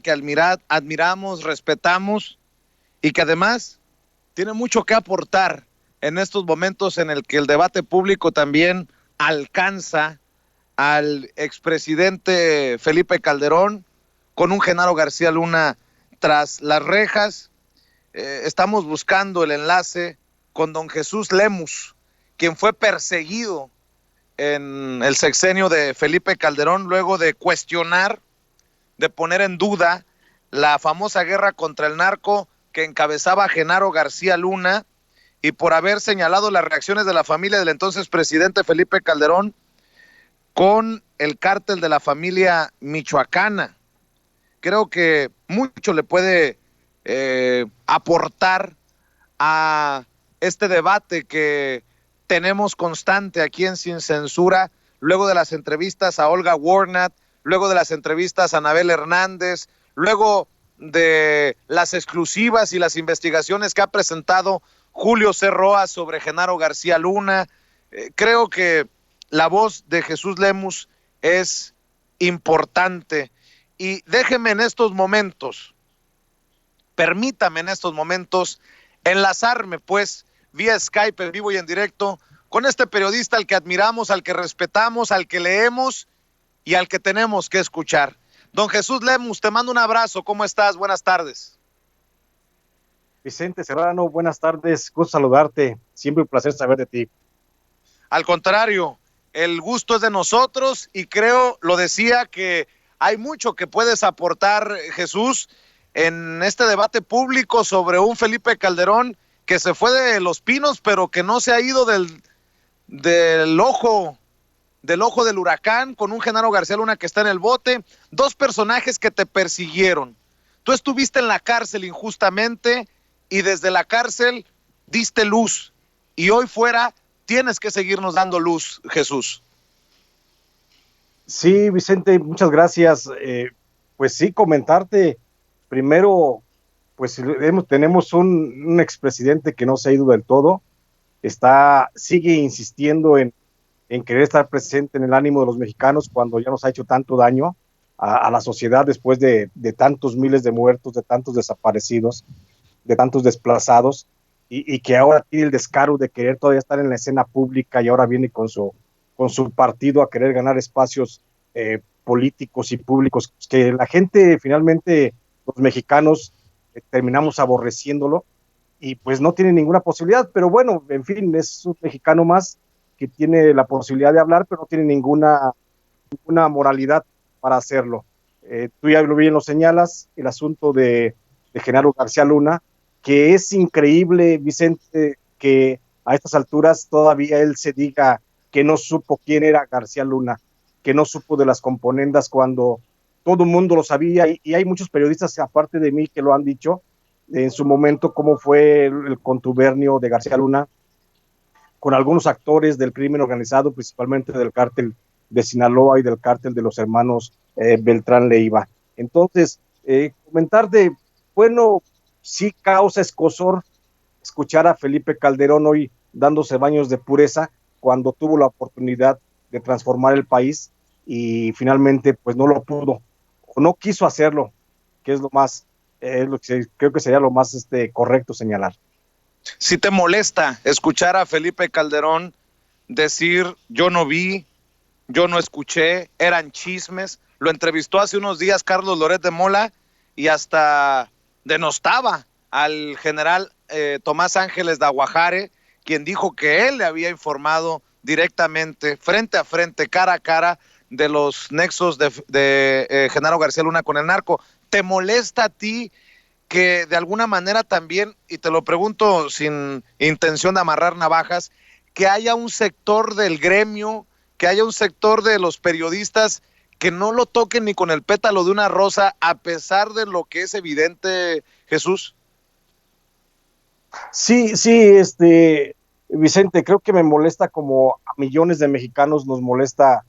que admiramos, respetamos y que además tiene mucho que aportar en estos momentos en el que el debate público también alcanza al expresidente Felipe Calderón con un Genaro García Luna tras las rejas. Estamos buscando el enlace con don Jesús Lemus, quien fue perseguido en el sexenio de Felipe Calderón luego de cuestionar, de poner en duda la famosa guerra contra el narco que encabezaba Genaro García Luna, y por haber señalado las reacciones de la familia del entonces presidente Felipe Calderón con el cártel de la familia michoacana. Creo que mucho le puede aportar a este debate que tenemos constante aquí en Sin Censura, luego de las entrevistas a Olga Warnat, luego de las entrevistas a Anabel Hernández, luego de las exclusivas y las investigaciones que ha presentado Julio C. Roa sobre Genaro García Luna. Creo que la voz de Jesús Lemus es importante. Y déjeme en estos momentos, permítame en estos momentos, enlazarme pues vía Skype en vivo y en directo con este periodista al que admiramos, al que respetamos, al que leemos y al que tenemos que escuchar. Don Jesús Lemus, te mando un abrazo. ¿Cómo estás? Buenas tardes. Vicente Serrano, buenas tardes. Gusto saludarte. Siempre un placer saber de ti. Al contrario, el gusto es de nosotros y creo, lo decía, que hay mucho que puedes aportar, Jesús, en este debate público sobre un Felipe Calderón que se fue de Los Pinos, pero que no se ha ido del ojo del huracán, con un Genaro García Luna que está en el bote, dos personajes que te persiguieron. Tú estuviste en la cárcel injustamente y desde la cárcel diste luz, y hoy fuera tienes que seguirnos dando luz, Jesús. Sí, Vicente, muchas gracias. Pues sí, comentarte primero, pues tenemos un expresidente que no se ha ido del todo, sigue insistiendo en querer estar presente en el ánimo de los mexicanos cuando ya nos ha hecho tanto daño a la sociedad después de tantos miles de muertos, de tantos desaparecidos, de tantos desplazados, y que ahora tiene el descaro de querer todavía estar en la escena pública y ahora viene con su partido a querer ganar espacios políticos y públicos que la gente finalmente, los mexicanos, terminamos aborreciéndolo y pues no tiene ninguna posibilidad, pero bueno, en fin, es un mexicano más que tiene la posibilidad de hablar, pero no tiene ninguna moralidad para hacerlo. Tú ya lo bien lo señalas, el asunto de Genaro García Luna, que es increíble, Vicente, que a estas alturas todavía él se diga que no supo quién era García Luna, que no supo de las componendas cuando todo el mundo lo sabía, y hay muchos periodistas aparte de mí que lo han dicho en su momento, cómo fue el contubernio de García Luna con algunos actores del crimen organizado, principalmente del cártel de Sinaloa y del cártel de los hermanos Beltrán Leiva. Entonces, comentarte, bueno, sí causa escozor escuchar a Felipe Calderón hoy dándose baños de pureza cuando tuvo la oportunidad de transformar el país y finalmente pues no lo pudo o no quiso hacerlo, que es lo más, lo que creo que sería lo más correcto señalar. Si te molesta escuchar a Felipe Calderón decir yo no vi, yo no escuché, eran chismes, lo entrevistó hace unos días Carlos Loret de Mola y hasta denostaba al general Tomás Ángeles de Aguajare, quien dijo que él le había informado directamente, frente a frente, cara a cara, de los nexos de Genaro García Luna con el narco. ¿Te molesta a ti que de alguna manera también, y te lo pregunto sin intención de amarrar navajas, que haya un sector del gremio, que haya un sector de los periodistas que no lo toquen ni con el pétalo de una rosa, a pesar de lo que es evidente, Jesús? Sí, Vicente, creo que me molesta como a millones de mexicanos nos molesta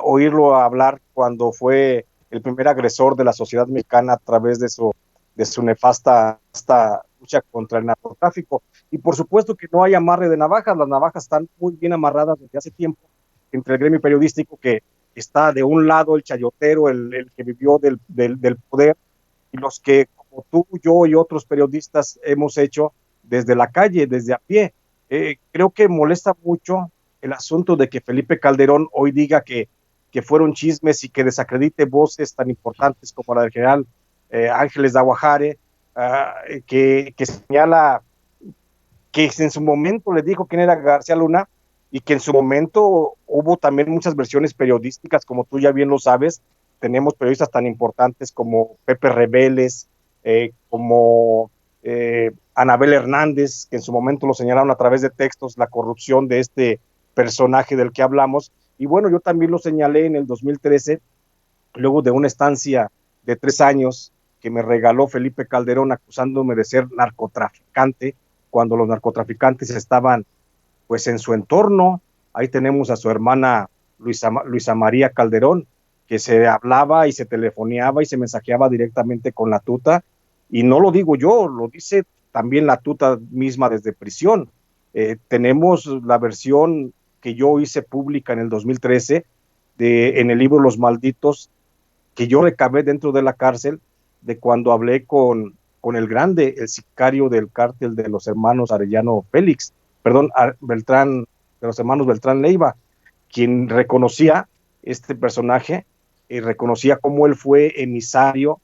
oírlo hablar cuando fue el primer agresor de la sociedad mexicana a través de su nefasta lucha contra el narcotráfico. Y por supuesto que no hay amarre de navajas, las navajas están muy bien amarradas desde hace tiempo entre el gremio periodístico, que está de un lado el chayotero, el que vivió del poder, y los que, como tú, yo y otros periodistas hemos hecho desde la calle, desde a pie. Creo que molesta mucho el asunto de que Felipe Calderón hoy diga que fueron chismes y que desacredite voces tan importantes como la del general Ángeles de Aguajare, que señala que en su momento le dijo quién era García Luna y que en su momento hubo también muchas versiones periodísticas, como tú ya bien lo sabes. Tenemos periodistas tan importantes como Pepe Rebeles, como Anabel Hernández, que en su momento lo señalaron a través de textos, la corrupción de este personaje del que hablamos. Y bueno, yo también lo señalé en el 2013, luego de una estancia de 3 años que me regaló Felipe Calderón acusándome de ser narcotraficante, cuando los narcotraficantes estaban pues en su entorno. Ahí tenemos a su hermana Luisa María Calderón, que se hablaba y se telefoneaba y se mensajeaba directamente con la tuta, y no lo digo yo, lo dice también la tuta misma desde prisión. Tenemos la versión que yo hice pública en el 2013 en el libro Los Malditos, que yo recabé dentro de la cárcel, de cuando hablé con el grande, el sicario del cártel de los hermanos Arellano Félix, perdón, Beltrán, de los hermanos Beltrán Leiva, quien reconocía este personaje y reconocía cómo él fue emisario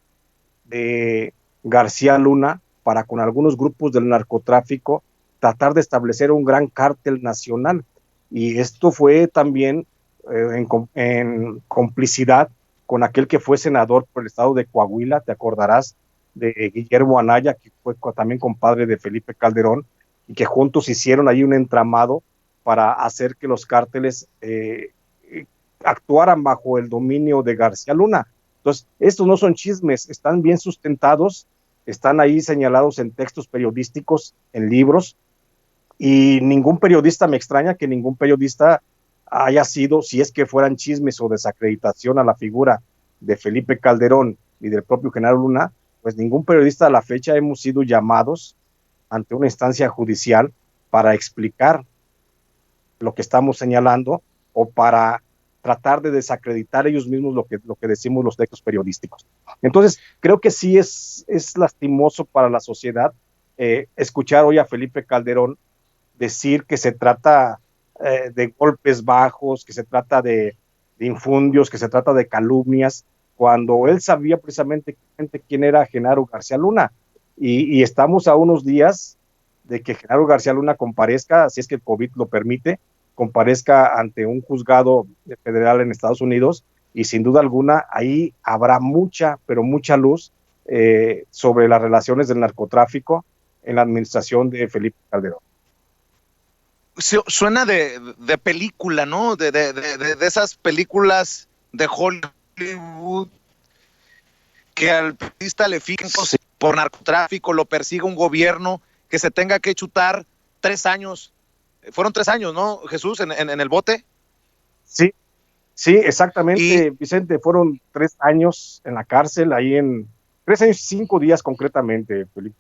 de García Luna para con algunos grupos del narcotráfico tratar de establecer un gran cártel nacional. Y esto fue también en complicidad con aquel que fue senador por el estado de Coahuila, te acordarás de Guillermo Anaya, que fue también compadre de Felipe Calderón, y que juntos hicieron ahí un entramado para hacer que los cárteles actuaran bajo el dominio de García Luna. Entonces, estos no son chismes, están bien sustentados, están ahí señalados en textos periodísticos, en libros, y ningún periodista, me extraña que ningún periodista haya sido, si es que fueran chismes o desacreditación a la figura de Felipe Calderón y del propio general Luna, pues ningún periodista a la fecha hemos sido llamados ante una instancia judicial para explicar lo que estamos señalando o para tratar de desacreditar ellos mismos lo que decimos los textos periodísticos. Entonces, creo que sí es lastimoso para la sociedad escuchar hoy a Felipe Calderón decir que se trata de golpes bajos, que se trata de infundios, que se trata de calumnias, cuando él sabía precisamente quién era Genaro García Luna. Y estamos a unos días de que Genaro García Luna comparezca, si es que el COVID lo permite, comparezca ante un juzgado federal en Estados Unidos, y sin duda alguna ahí habrá mucha, pero mucha luz sobre las relaciones del narcotráfico en la administración de Felipe Calderón. Suena de película, ¿no? De esas películas de Hollywood que al periodista le fijan Sí, por narcotráfico, lo persigue un gobierno, que se tenga que chutar 3 años. Fueron 3 años, ¿no, Jesús, en el bote? sí, sí, Y exactamente, Vicente, fueron 3 años en la cárcel, ahí en 3 años y 5 días concretamente, Felipe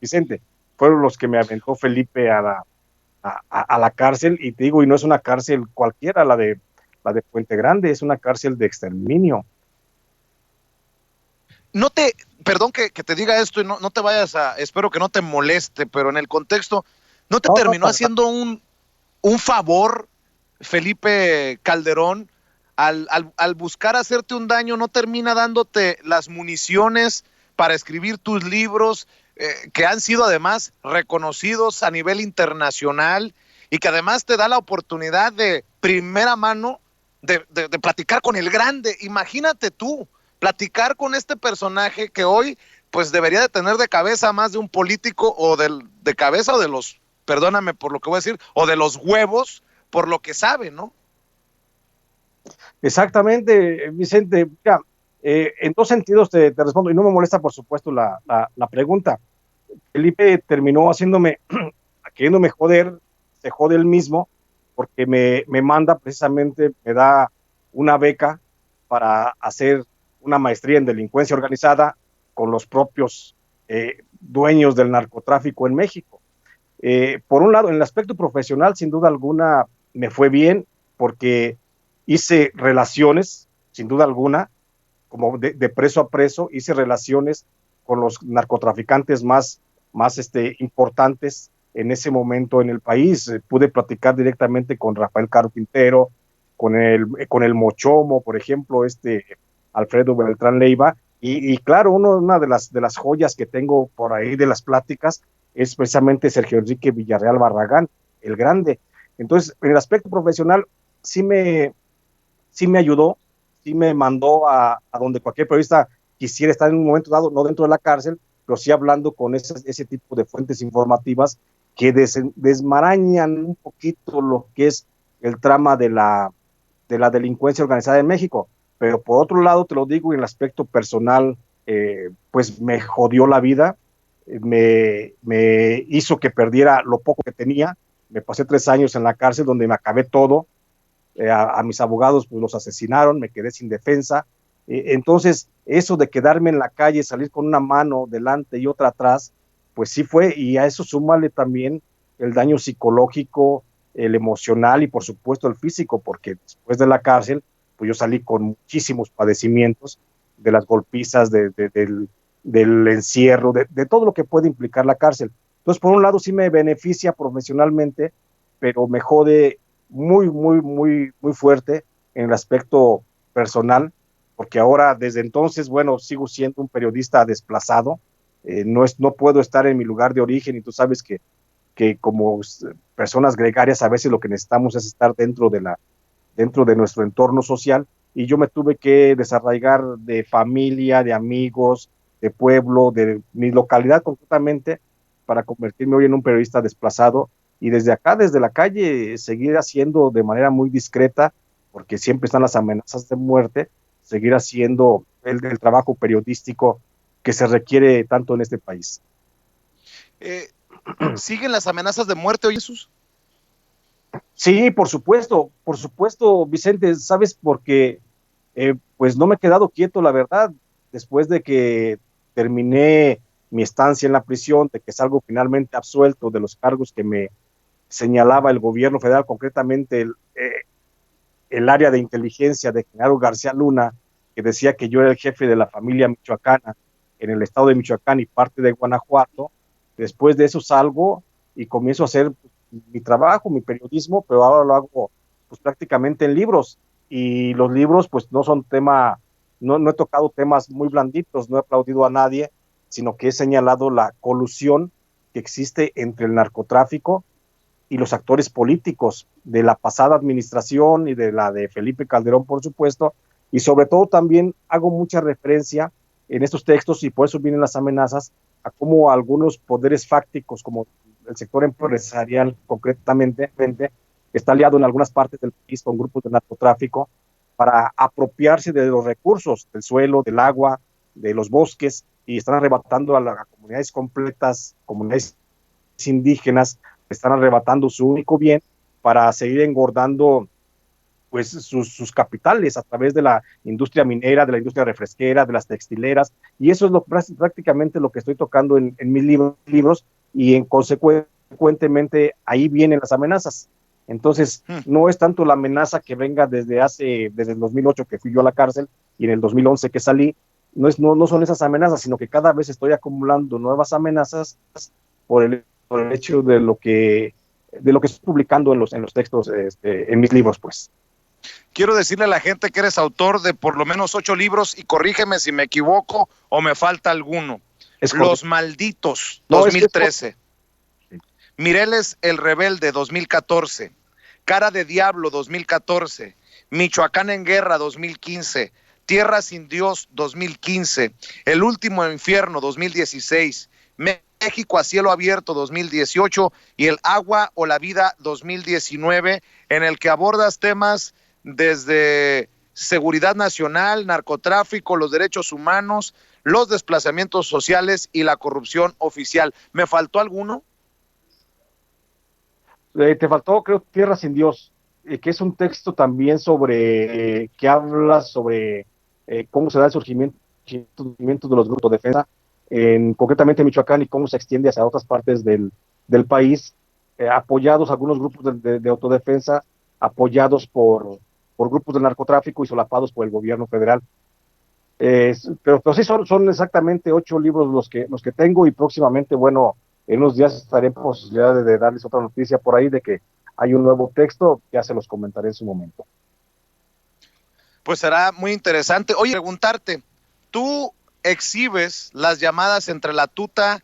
Vicente, fueron los que me aventó Felipe a la cárcel, y te digo, y no es una cárcel cualquiera, la de Puente Grande, es una cárcel de exterminio. no te, perdón que te diga esto y no te vayas espero que no te moleste, pero en el contexto, ¿no te No, no, terminó haciendo un favor Felipe Calderón al buscar hacerte un daño? ¿No termina dándote las municiones para escribir tus libros, que han sido además reconocidos a nivel internacional, y que además te da la oportunidad de primera mano de platicar con el grande? Imagínate tú, platicar con este personaje que hoy pues debería de tener de cabeza más de un político, o de cabeza, o de los, perdóname por lo que voy a decir, o de los huevos, por lo que sabe, ¿no? exactamente, Vicente. Mira, en dos sentidos te respondo, y no me molesta, por supuesto, la pregunta. Felipe terminó haciéndome, queriéndome joder, se jode él mismo, porque me manda precisamente, me da una beca para hacer una maestría en delincuencia organizada con los propios dueños del narcotráfico en México. Por un lado, en el aspecto profesional, sin duda alguna, me fue bien, porque hice relaciones, sin duda alguna, como de preso a preso, hice relaciones con los narcotraficantes más importantes en ese momento en el país. Pude platicar directamente con Rafael Caro Quintero, con el Mochomo, por ejemplo, Alfredo Beltrán Leiva, y claro, una de las joyas que tengo por ahí de las pláticas es precisamente Sergio Enrique Villarreal Barragán, el grande. Entonces, en el aspecto profesional, sí me ayudó, sí me mandó a donde cualquier periodista quisiera estar en un momento dado, no dentro de la cárcel, pero sí hablando con ese tipo de fuentes informativas que desmarañan un poquito lo que es el trama de la delincuencia organizada en México. Pero por otro lado, te lo digo, en el aspecto personal, pues me jodió la vida, me hizo que perdiera lo poco que tenía. Me pasé 3 años en la cárcel donde me acabé todo. A mis abogados pues los asesinaron, me quedé sin defensa. Entonces, eso de quedarme en la calle, salir con una mano delante y otra atrás, pues sí fue, y a eso súmale también el daño psicológico, el emocional y por supuesto el físico, porque después de la cárcel, pues yo salí con muchísimos padecimientos, de las golpizas, del encierro, de todo lo que puede implicar la cárcel. Entonces, por un lado sí me beneficia profesionalmente, pero me jode muy fuerte en el aspecto personal, porque ahora desde entonces, bueno, sigo siendo un periodista desplazado, no puedo estar en mi lugar de origen, y tú sabes que como personas gregarias a veces lo que necesitamos es estar dentro de nuestro entorno social, y yo me tuve que desarraigar de familia, de amigos, de pueblo, de mi localidad concretamente, para convertirme hoy en un periodista desplazado, y desde acá, desde la calle, seguir haciendo de manera muy discreta, porque siempre están las amenazas de muerte, seguir haciendo el trabajo periodístico que se requiere tanto en este país. Eh, ¿Siguen las amenazas de muerte, oye, Jesús? Sí, por supuesto, Vicente, sabes, porque pues no me he quedado quieto, la verdad, después de que terminé mi estancia en la prisión, de que salgo finalmente absuelto de los cargos que me señalaba el gobierno federal, concretamente el área de inteligencia de Genaro García Luna, que decía que yo era el jefe de la familia michoacana en el estado de Michoacán y parte de Guanajuato. Después de eso salgo y comienzo a hacer mi trabajo, mi periodismo, pero ahora lo hago pues prácticamente en libros, y los libros pues no son no he tocado temas muy blanditos, no he aplaudido a nadie, sino que he señalado la colusión que existe entre el narcotráfico y los actores políticos de la pasada administración y de la de Felipe Calderón, por supuesto, y sobre todo también hago mucha referencia en estos textos, y por eso vienen las amenazas, a cómo algunos poderes fácticos, como el sector empresarial concretamente, está aliado en algunas partes del país con grupos de narcotráfico para apropiarse de los recursos del suelo, del agua, de los bosques, y están arrebatando a las comunidades completas, comunidades indígenas, están arrebatando su único bien para seguir engordando pues sus capitales a través de la industria minera, de la industria refresquera, de las textileras, y eso es prácticamente lo que estoy tocando en mis libros, y consecuentemente ahí vienen las amenazas. Entonces, no es tanto la amenaza que venga desde el 2008 que fui yo a la cárcel y en el 2011 que salí, no son esas amenazas, sino que cada vez estoy acumulando nuevas amenazas por el hecho de lo que estoy publicando en los textos, en mis libros, pues. Quiero decirle a la gente que eres autor de por lo menos 8 libros, y corrígeme si me equivoco o me falta alguno. Los Malditos, 2013. Mireles el Rebelde, 2014. Cara de Diablo, 2014. Michoacán en Guerra, 2015. Tierra sin Dios, 2015. El Último Infierno, 2016. México a cielo abierto, 2018. Y El agua o la vida, 2019, en el que abordas temas desde seguridad nacional, narcotráfico, los derechos humanos, los desplazamientos sociales y la corrupción oficial. ¿Me faltó alguno? Te faltó, creo, Tierra sin Dios, que es un texto también que habla sobre cómo se da el surgimiento de los grupos de defensa, concretamente en Michoacán, y cómo se extiende hacia otras partes del país, apoyados algunos grupos de autodefensa, apoyados por grupos de narcotráfico y solapados por el gobierno federal. Pero sí son exactamente 8 libros los que tengo y próximamente, bueno, en unos días estaré en posibilidad de darles otra noticia por ahí de que hay un nuevo texto, ya se los comentaré en su momento. Pues será muy interesante. Oye, preguntarte, tú exhibes las llamadas entre la Tuta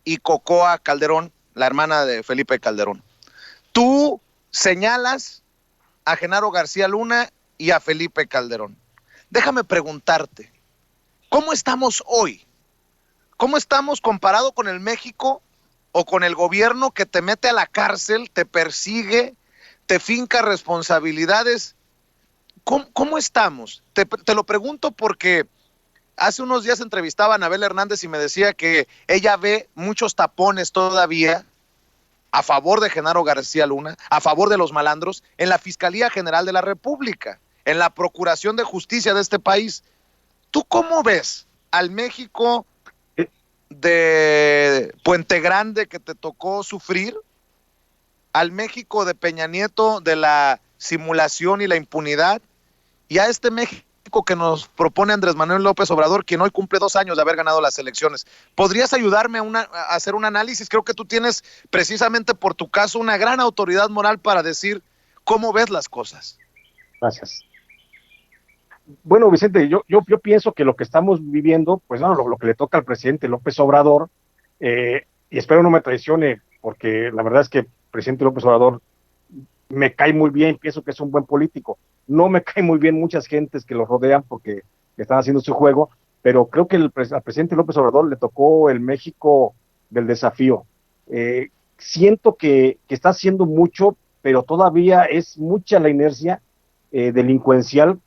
y Cocoa Calderón, la hermana de Felipe Calderón. Tú señalas a Genaro García Luna y a Felipe Calderón. Déjame preguntarte, ¿cómo estamos hoy? ¿Cómo estamos comparado con el México o con el gobierno que te mete a la cárcel, te persigue, te finca responsabilidades? ¿Cómo estamos? Te lo pregunto porque hace unos días entrevistaba a Anabel Hernández y me decía que ella ve muchos tapones todavía a favor de Genaro García Luna, a favor de los malandros, en la Fiscalía General de la República, en la Procuración de Justicia de este país. ¿Tú cómo ves al México de Puente Grande que te tocó sufrir, al México de Peña Nieto de la simulación y la impunidad, y a este México que nos propone Andrés Manuel López Obrador, quien hoy cumple 2 años de haber ganado las elecciones? ¿Podrías ayudarme a hacer un análisis? Creo que tú tienes, precisamente por tu caso, una gran autoridad moral para decir cómo ves las cosas. Gracias. Bueno, Vicente, yo pienso que lo que estamos viviendo, pues no, lo que le toca al presidente López Obrador, y espero no me traicione, porque la verdad es que el presidente López Obrador me cae muy bien, pienso que es un buen político. No me cae muy bien muchas gentes que lo rodean porque están haciendo su juego, pero creo que al presidente López Obrador le tocó el México del desafío. Siento que está haciendo mucho, pero todavía es mucha la inercia delincuencial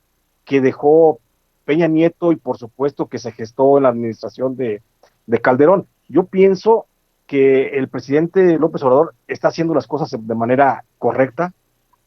que dejó Peña Nieto y por supuesto que se gestó en la administración de Calderón. Yo pienso que el presidente López Obrador está haciendo las cosas de manera correcta.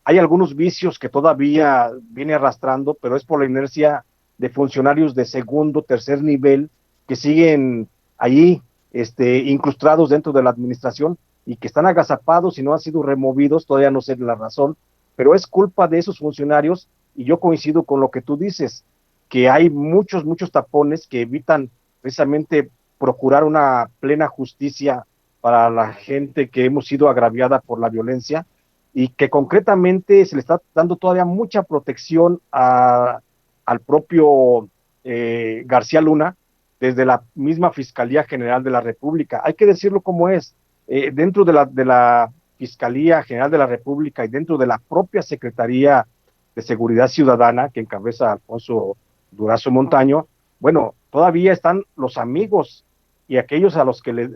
Hay algunos vicios que todavía viene arrastrando, pero es por la inercia de funcionarios de segundo, tercer nivel que siguen allí incrustados dentro de la administración y que están agazapados y no han sido removidos, todavía no sé la razón, pero es culpa de esos funcionarios y yo coincido con lo que tú dices, que hay muchos tapones que evitan precisamente procurar una plena justicia para la gente que hemos sido agraviada por la violencia y que concretamente se le está dando todavía mucha protección al propio García Luna desde la misma Fiscalía General de la República. Hay que decirlo como es, dentro de la Fiscalía General de la República y dentro de la propia Secretaría de Seguridad Ciudadana que encabeza Alfonso Durazo Montaño, bueno, todavía están los amigos y aquellos a los que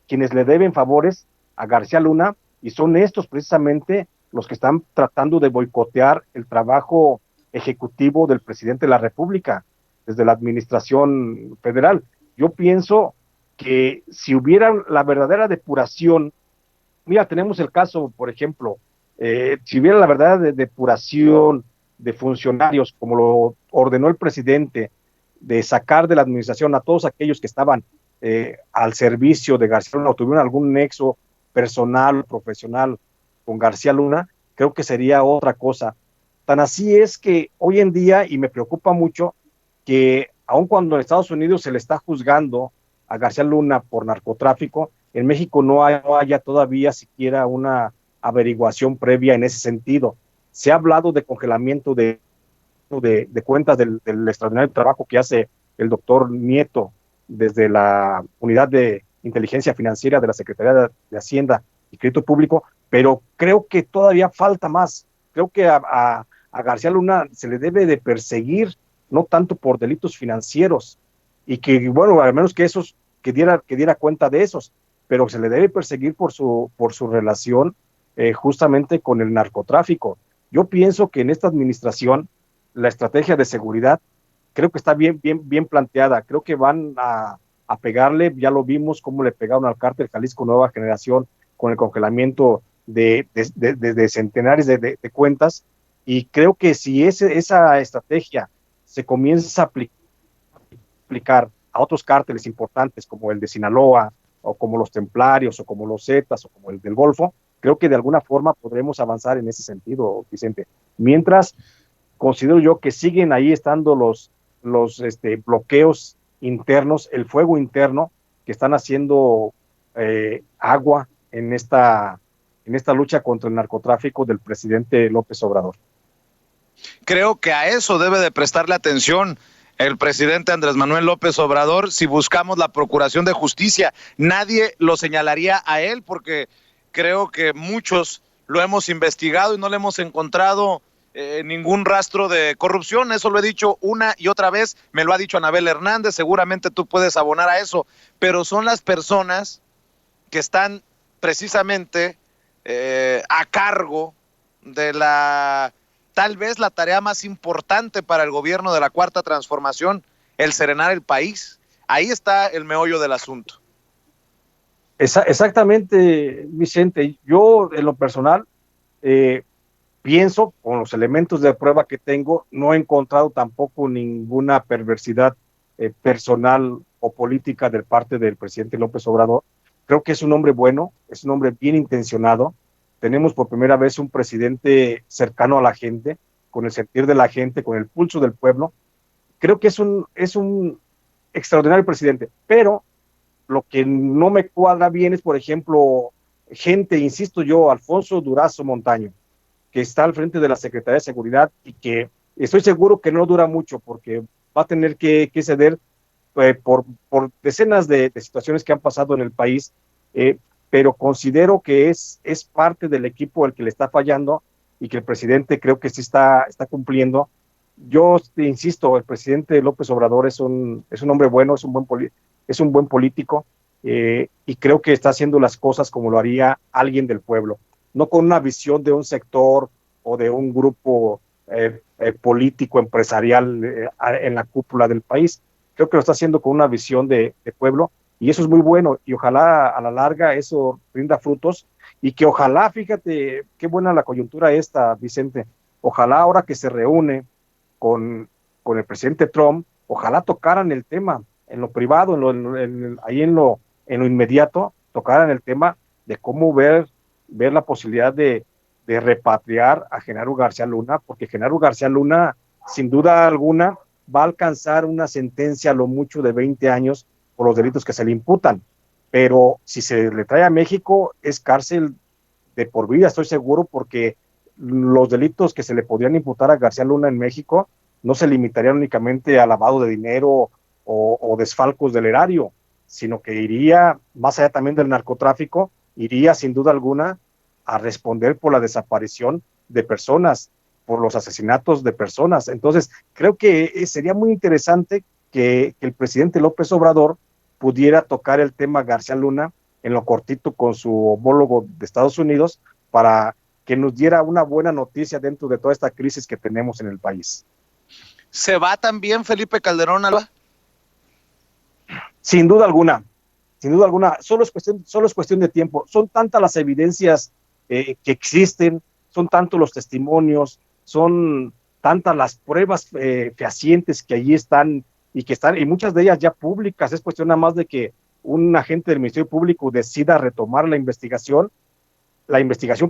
quienes le deben favores a García Luna, y son estos precisamente los que están tratando de boicotear el trabajo ejecutivo del presidente de la República desde la administración federal. Yo pienso que si hubiera la verdadera depuración, mira, tenemos el caso, por ejemplo, si hubiera la verdadera depuración de funcionarios, como lo ordenó el presidente, de sacar de la administración a todos aquellos que estaban al servicio de García Luna o tuvieron algún nexo personal, profesional con García Luna, creo que sería otra cosa. Tan así es que hoy en día, y me preocupa mucho, que aun cuando en Estados Unidos se le está juzgando a García Luna por narcotráfico, en México no haya todavía siquiera una averiguación previa en ese sentido. Se ha hablado de congelamiento de cuentas del extraordinario trabajo que hace el doctor Nieto desde la unidad de inteligencia financiera de la Secretaría de Hacienda y Crédito Público, pero creo que todavía falta más. Creo que a García Luna se le debe de perseguir, no tanto por delitos financieros, y que, bueno, al menos que esos, que diera cuenta de esos, pero se le debe perseguir por su relación justamente con el narcotráfico. Yo pienso que en esta administración la estrategia de seguridad creo que está bien planteada. Creo que van a pegarle, ya lo vimos cómo le pegaron al cártel Jalisco Nueva Generación con el congelamiento de centenares de cuentas, y creo que si esa estrategia se comienza a aplicar a otros cárteles importantes como el de Sinaloa, o como los Templarios, o como los Zetas, o como el del Golfo, creo que de alguna forma podremos avanzar en ese sentido, Vicente. Mientras, considero yo que siguen ahí estando los bloqueos internos, el fuego interno que están haciendo agua en esta lucha contra el narcotráfico del presidente López Obrador. Creo que a eso debe de prestarle atención el presidente Andrés Manuel López Obrador. Si buscamos la procuración de justicia, nadie lo señalaría a él, porque creo que muchos lo hemos investigado y no le hemos encontrado ningún rastro de corrupción. Eso lo he dicho una y otra vez, me lo ha dicho Anabel Hernández, seguramente tú puedes abonar a eso, pero son las personas que están precisamente a cargo de tal vez la tarea más importante para el gobierno de la Cuarta Transformación, el serenar el país. Ahí está el meollo del asunto. Exactamente, Vicente. Yo, en lo personal, pienso, con los elementos de prueba que tengo, no he encontrado tampoco ninguna perversidad personal o política de parte del presidente López Obrador. Creo que es un hombre bueno, es un hombre bien intencionado. Tenemos por primera vez un presidente cercano a la gente, con el sentir de la gente, con el pulso del pueblo. Creo que es un extraordinario presidente, pero lo que no me cuadra bien es, por ejemplo, gente, insisto yo, Alfonso Durazo Montaño, que está al frente de la Secretaría de Seguridad y que estoy seguro que no dura mucho porque va a tener que ceder por decenas de situaciones que han pasado en el país, pero considero que es parte del equipo el que le está fallando y que el presidente creo que sí está cumpliendo. Yo insisto, el presidente López Obrador es un hombre bueno, es un buen político, y creo que está haciendo las cosas como lo haría alguien del pueblo, no con una visión de un sector o de un grupo político, empresarial en la cúpula del país. Creo que lo está haciendo con una visión de pueblo, y eso es muy bueno, y ojalá a la larga eso rinda frutos, y que ojalá, fíjate, qué buena la coyuntura esta, Vicente, ojalá ahora que se reúne con el presidente Trump, ojalá tocaran el tema en lo privado, ahí en lo inmediato, tocaran el tema de cómo ver la posibilidad de repatriar a Genaro García Luna, porque Genaro García Luna, sin duda alguna, va a alcanzar una sentencia a lo mucho de 20 años por los delitos que se le imputan, pero si se le trae a México es cárcel de por vida, estoy seguro, porque los delitos que se le podrían imputar a García Luna en México no se limitarían únicamente a lavado de dinero o desfalcos del erario, sino que iría más allá también del narcotráfico, iría sin duda alguna a responder por la desaparición de personas, por los asesinatos de personas. Entonces, creo que sería muy interesante que el presidente López Obrador pudiera tocar el tema García Luna en lo cortito con su homólogo de Estados Unidos, para que nos diera una buena noticia dentro de toda esta crisis que tenemos en el país. ¿Se va también Felipe Calderón, Alba? Sin duda alguna, solo es cuestión de tiempo. Son tantas las evidencias que existen, son tantos los testimonios, son tantas las pruebas fehacientes que allí están y muchas de ellas ya públicas. Es cuestión nada más de que un agente del Ministerio Público decida retomar la investigación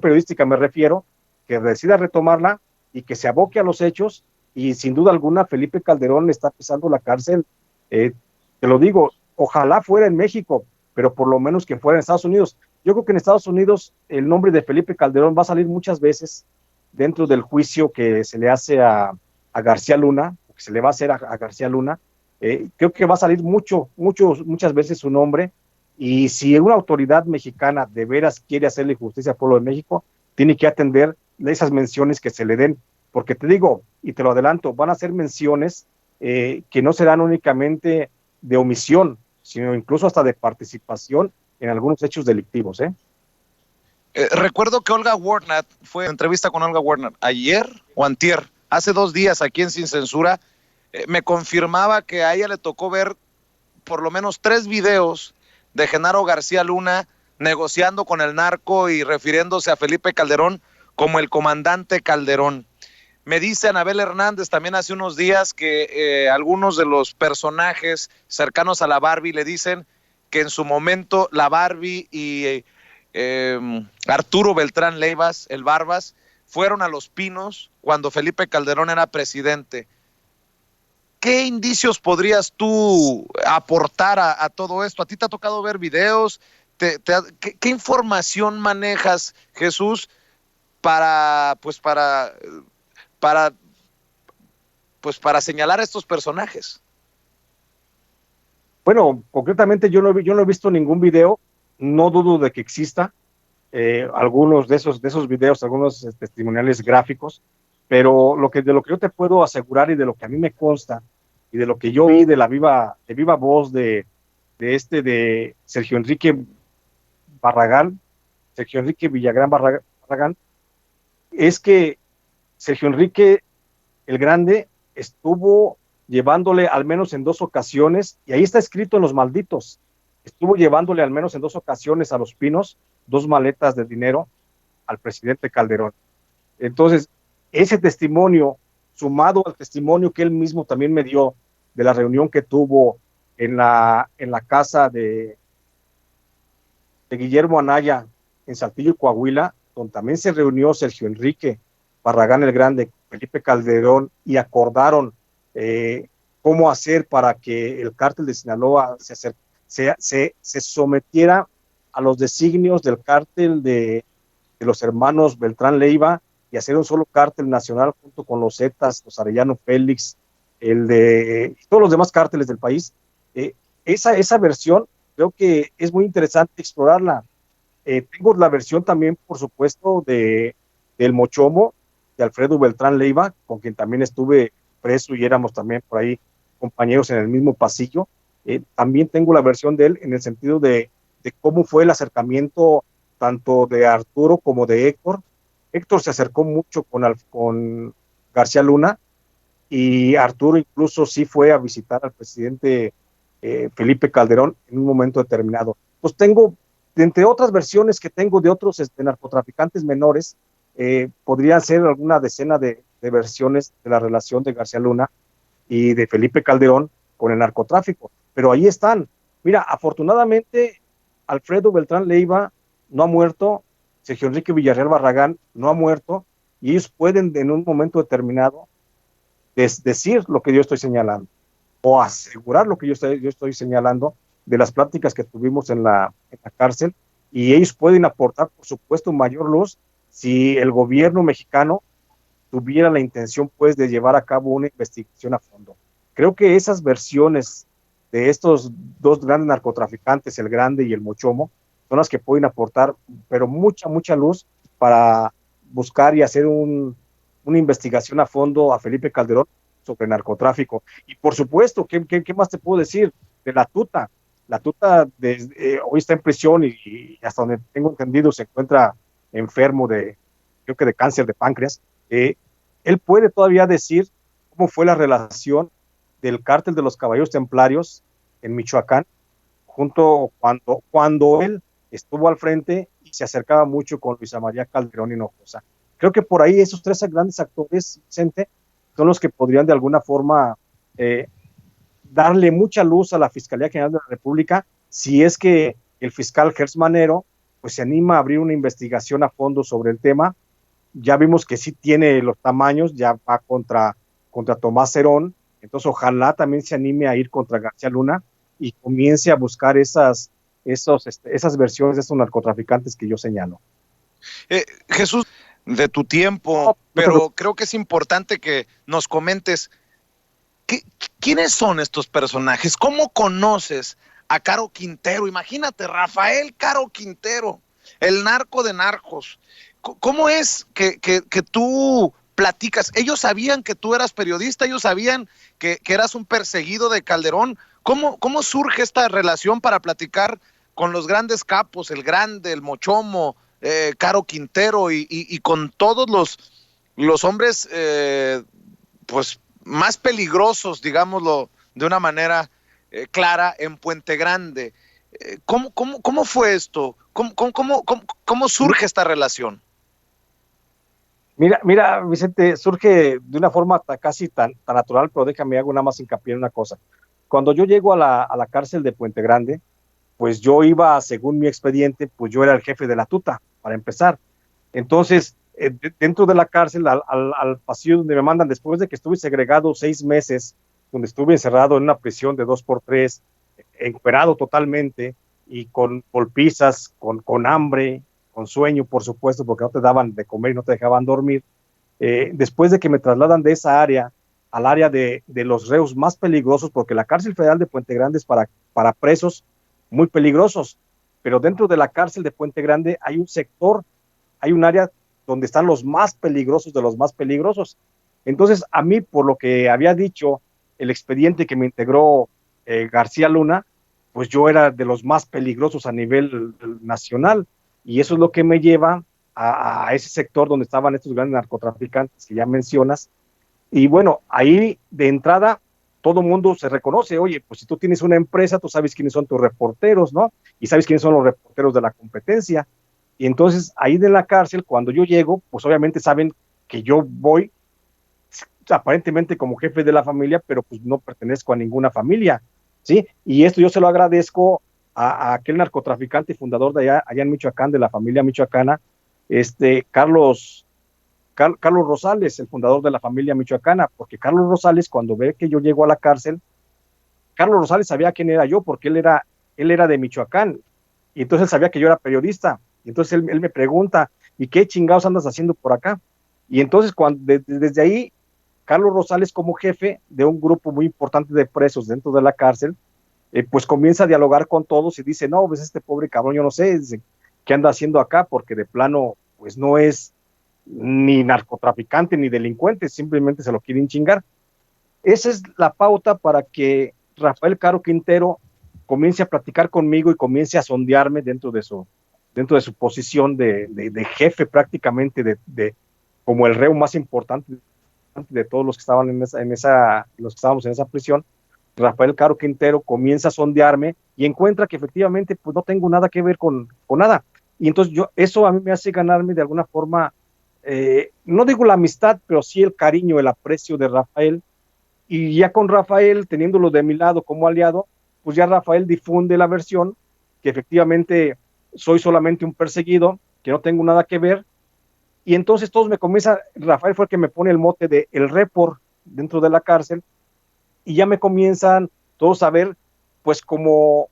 periodística me refiero, que decida retomarla y que se aboque a los hechos, y sin duda alguna Felipe Calderón está pisando la cárcel. Te lo digo, ojalá fuera en México, pero por lo menos que fuera en Estados Unidos. Yo creo que en Estados Unidos el nombre de Felipe Calderón va a salir muchas veces dentro del juicio que se le hace a García Luna, que se le va a hacer a García Luna. Creo que va a salir muchas veces su nombre, y si una autoridad mexicana de veras quiere hacerle justicia al pueblo de México, tiene que atender esas menciones que se le den, porque te digo, y te lo adelanto, van a ser menciones que no serán únicamente de omisión, sino incluso hasta de participación en algunos hechos delictivos. Recuerdo que Olga Warner, fue en entrevista con Olga Warner ayer o antier, hace 2 días aquí en Sin Censura, me confirmaba que a ella le tocó ver por lo menos 3 videos de Genaro García Luna negociando con el narco y refiriéndose a Felipe Calderón como el comandante Calderón. Me dice Anabel Hernández también hace unos días que algunos de los personajes cercanos a la Barbie le dicen que en su momento la Barbie y Arturo Beltrán Leivas, el Barbas, fueron a Los Pinos cuando Felipe Calderón era presidente. ¿Qué indicios podrías tú aportar a todo esto? ¿A ti te ha tocado ver videos? ¿Qué información manejas, Jesús, para, pues para, para señalar a estos personajes? Bueno, concretamente yo no he visto ningún video, no dudo de que exista algunos de esos videos, algunos testimoniales gráficos, pero de lo que yo te puedo asegurar y de lo que a mí me consta y de lo que yo vi de viva voz de Sergio Enrique Barragán, Sergio Enrique Villagrán Barragán, es que Sergio Enrique el Grande estuvo llevándole al menos en dos ocasiones, y ahí está escrito en los malditos, estuvo llevándole al menos en dos ocasiones a Los Pinos 2 maletas de dinero al presidente Calderón. Entonces, ese testimonio, sumado al testimonio que él mismo también me dio de la reunión que tuvo en la casa de Guillermo Anaya en Saltillo, Coahuila, donde también se reunió Sergio Enrique Barragán el Grande, Felipe Calderón, y acordaron cómo hacer para que el cártel de Sinaloa se sometiera a los designios del cártel de los hermanos Beltrán Leiva y hacer un solo cártel nacional junto con los Zetas, los Arellano Félix, todos los demás cárteles del país. Esa versión creo que es muy interesante explorarla. Tengo la versión también, por supuesto, del Mochomo, de Alfredo Beltrán Leiva, con quien también estuve preso y éramos también por ahí compañeros en el mismo pasillo. También tengo la versión de él en el sentido de cómo fue el acercamiento tanto de Arturo como de Héctor. Héctor se acercó mucho con García Luna, y Arturo incluso sí fue a visitar al presidente Felipe Calderón en un momento determinado. Pues tengo, entre otras versiones que tengo de otros narcotraficantes menores, podría ser alguna decena de versiones de la relación de García Luna y de Felipe Calderón con el narcotráfico, pero ahí están. Mira, afortunadamente Alfredo Beltrán Leiva no ha muerto, Sergio Enrique Villarreal Barragán no ha muerto, y ellos pueden en un momento determinado decir lo que yo estoy señalando o asegurar lo que yo estoy señalando de las pláticas que tuvimos en la cárcel, y ellos pueden aportar, por supuesto, mayor luz si el gobierno mexicano tuviera la intención, pues, de llevar a cabo una investigación a fondo. Creo que esas versiones de estos dos grandes narcotraficantes, el Grande y el Mochomo, son las que pueden aportar, pero mucha luz para buscar y hacer una investigación a fondo a Felipe Calderón sobre narcotráfico. Y por supuesto, ¿qué más te puedo decir? De la Tuta. La Tuta hoy está en prisión y hasta donde tengo entendido se encuentra enfermo creo que de cáncer de páncreas. Él puede todavía decir cómo fue la relación del cártel de los Caballeros Templarios en Michoacán, cuando él estuvo al frente y se acercaba mucho con Luisa María Calderón Hinojosa. Creo que por ahí esos tres grandes actores, Vicente, son los que podrían de alguna forma darle mucha luz a la Fiscalía General de la República, si es que el fiscal Gers Manero pues se anima a abrir una investigación a fondo sobre el tema. Ya vimos que sí tiene los tamaños, ya va contra Tomás Herón, entonces ojalá también se anime a ir contra García Luna y comience a buscar esas versiones de estos narcotraficantes que yo señalo. Jesús, de tu tiempo, pero creo que es importante que nos comentes quiénes son estos personajes, cómo conoces a Caro Quintero. Imagínate, Rafael Caro Quintero, el narco de narcos. ¿Cómo es que tú platicas? Ellos sabían que tú eras periodista, ellos sabían que eras un perseguido de Calderón. ¿Cómo surge esta relación para platicar con los grandes capos, el Grande, el Mochomo, Caro Quintero y con todos los hombres pues más peligrosos, digámoslo de una manera clara, en Puente Grande? ¿Cómo fue esto? ¿Cómo surge esta relación? Mira, Vicente, surge de una forma casi tan natural, pero déjame hago nada más hincapié en una cosa. Cuando yo llego a la cárcel de Puente Grande, pues yo iba, según mi expediente, pues yo era el jefe de la Tuta, para empezar. Entonces, dentro de la cárcel, al pasillo donde me mandan, después de que estuve segregado 6 meses donde estuve encerrado en una prisión de 2x3, encuerado totalmente y con golpizas, con hambre, con sueño, por supuesto, porque no te daban de comer y no te dejaban dormir. Después de que me trasladan de esa área al área de los reos más peligrosos, porque la cárcel federal de Puente Grande es para presos muy peligrosos, pero dentro de la cárcel de Puente Grande hay un sector, hay un área donde están los más peligrosos de los más peligrosos. Entonces, a mí, por lo que había dicho el expediente que me integró García Luna, pues yo era de los más peligrosos a nivel nacional, y eso es lo que me lleva a ese sector donde estaban estos grandes narcotraficantes que ya mencionas. Y bueno, ahí de entrada todo mundo se reconoce. Oye, pues si tú tienes una empresa, tú sabes quiénes son tus reporteros, ¿no? Y sabes quiénes son los reporteros de la competencia. Y entonces ahí de la cárcel, cuando yo llego, pues obviamente saben que yo voy aparentemente como jefe de la familia, pero pues no pertenezco a ninguna familia, ¿sí? Y esto yo se lo agradezco a aquel narcotraficante y fundador de allá en Michoacán, de la familia michoacana, Carlos Rosales, el fundador de la familia michoacana, porque Carlos Rosales, cuando ve que yo llego a la cárcel, Carlos Rosales sabía quién era yo, porque él era de Michoacán, y entonces él sabía que yo era periodista, y entonces él me pregunta, ¿y qué chingados andas haciendo por acá? Y entonces desde ahí, Carlos Rosales, como jefe de un grupo muy importante de presos dentro de la cárcel, pues comienza a dialogar con todos y dice, no, pues este pobre cabrón, yo no sé qué anda haciendo acá, porque de plano, pues no es ni narcotraficante ni delincuente, simplemente se lo quieren chingar. Esa es la pauta para que Rafael Caro Quintero comience a platicar conmigo y comience a sondearme dentro de su posición de jefe prácticamente, como el reo más importante de todos los que estaban los que estábamos en esa prisión. Rafael Caro Quintero comienza a sondearme y encuentra que efectivamente pues no tengo nada que ver con nada. Y entonces eso a mí me hace ganarme de alguna forma, no digo la amistad, pero sí el cariño, el aprecio de Rafael. Y ya con Rafael, teniéndolo de mi lado como aliado, pues ya Rafael difunde la versión que efectivamente soy solamente un perseguido, que no tengo nada que ver. Y entonces todos me comienzan, Rafael fue el que me pone el mote de el report dentro de la cárcel, y ya me comienzan todos a ver, pues como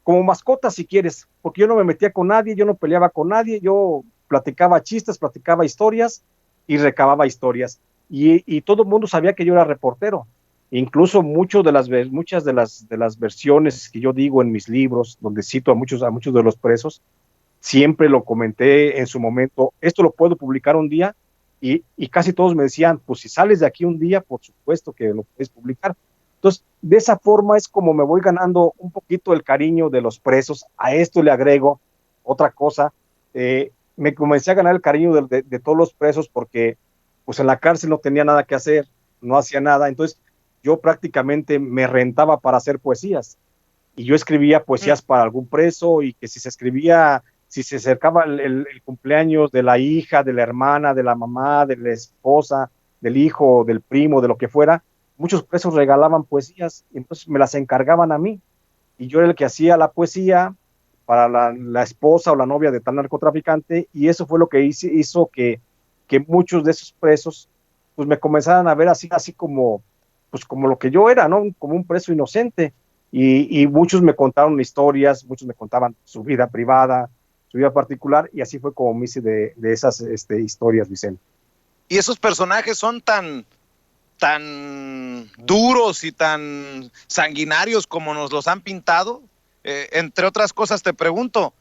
mascotas si quieres, porque yo no me metía con nadie, yo no peleaba con nadie, yo platicaba chistes, platicaba historias y recababa historias. Y todo el mundo sabía que yo era reportero. Incluso muchas de las versiones que yo digo en mis libros, donde cito a muchos de los presos, siempre lo comenté en su momento, esto lo puedo publicar un día, y casi todos me decían, pues si sales de aquí un día, por supuesto que lo puedes publicar. Entonces, de esa forma es como me voy ganando un poquito el cariño de los presos. A esto le agrego otra cosa, me comencé a ganar el cariño de todos los presos porque pues en la cárcel no tenía nada que hacer, no hacía nada, entonces yo prácticamente me rentaba para hacer poesías, y yo escribía poesías para algún preso, y que si se acercaba el cumpleaños de la hija, de la hermana, de la mamá, de la esposa, del hijo, del primo, de lo que fuera, muchos presos regalaban poesías, y entonces me las encargaban a mí, y yo era el que hacía la poesía para la esposa o la novia de tal narcotraficante, y eso fue lo que hizo que muchos de esos presos pues me comenzaran a ver así como, pues como lo que yo era, ¿no? Como un preso inocente, y muchos me contaron historias, muchos me contaban su vida privada, su vida particular, y así fue como me hice de esas historias, Vicente. Y esos personajes son tan duros y tan sanguinarios como nos los han pintado. Entre otras cosas, te pregunto,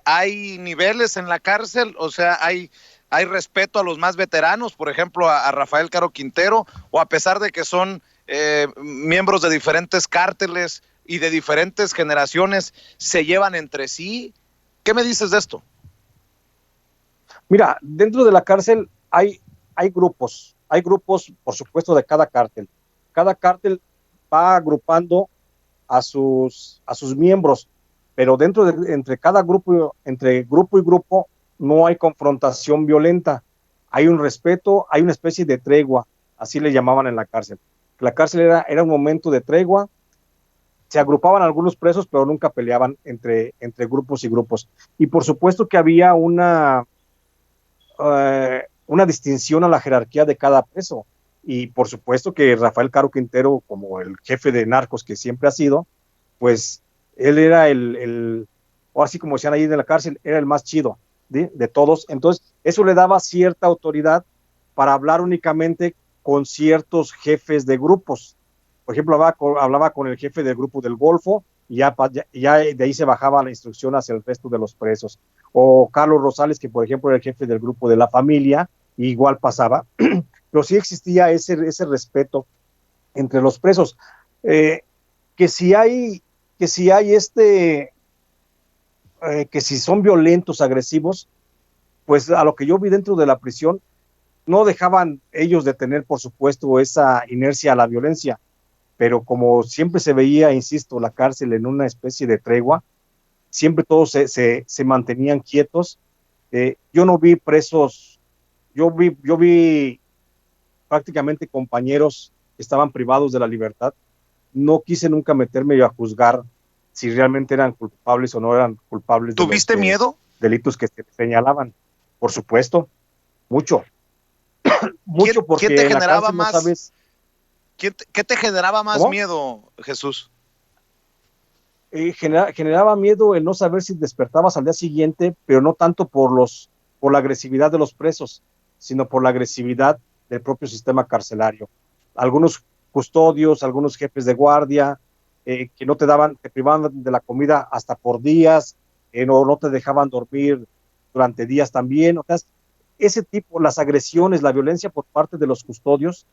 ¿hay niveles en la cárcel? O sea, ¿hay respeto a los más veteranos, por ejemplo, a Rafael Caro Quintero, o a pesar de que son miembros de diferentes cárteles y de diferentes generaciones, se llevan entre sí? ¿Qué me dices de esto? Mira, dentro de la cárcel hay grupos, por supuesto, de cada cártel. Cada cártel va agrupando a sus miembros, pero entre cada grupo, entre grupo y grupo, no hay confrontación violenta. Hay un respeto, hay una especie de tregua, así le llamaban en la cárcel. La cárcel era un momento de tregua, se agrupaban algunos presos, pero nunca peleaban entre grupos y grupos. Y por supuesto que había una distinción a la jerarquía de cada preso. y por supuesto que Rafael Caro Quintero, como el jefe de narcos que siempre ha sido, pues él era o así como decían ahí en la cárcel, era el más chido de todos. Entonces, eso le daba cierta autoridad para hablar únicamente con ciertos jefes de grupos. Por ejemplo, hablaba con el jefe del grupo del Golfo y ya de ahí se bajaba la instrucción hacia el resto de los presos. O Carlos Rosales, que por ejemplo era el jefe del grupo de La Familia, igual pasaba. Pero sí existía ese respeto entre los presos. Eh, que si hay, que si hay que si son violentos, agresivos, pues a lo que yo vi dentro de la prisión, no dejaban ellos de tener, por supuesto, esa inercia a la violencia, pero como siempre se veía, insisto, la cárcel en una especie de tregua, siempre todos se mantenían quietos. Yo no vi presos, yo vi prácticamente compañeros que estaban privados de la libertad. No quise nunca meterme yo a juzgar si realmente eran culpables o no eran culpables de los ¿Tuviste miedo? delitos que se señalaban. Por supuesto, mucho, mucho ¿Quién te porque en la generaba cárcel no más, sabes qué te generaba más cómo. miedo, Jesús? Generaba miedo el no saber si despertabas al día siguiente, pero no tanto por la agresividad de los presos, sino por la agresividad del propio sistema carcelario. Algunos custodios, algunos jefes de guardia, que no te privaban de la comida hasta por días, no te dejaban dormir durante días también. O sea, ese tipo, las agresiones, la violencia por parte de los custodios,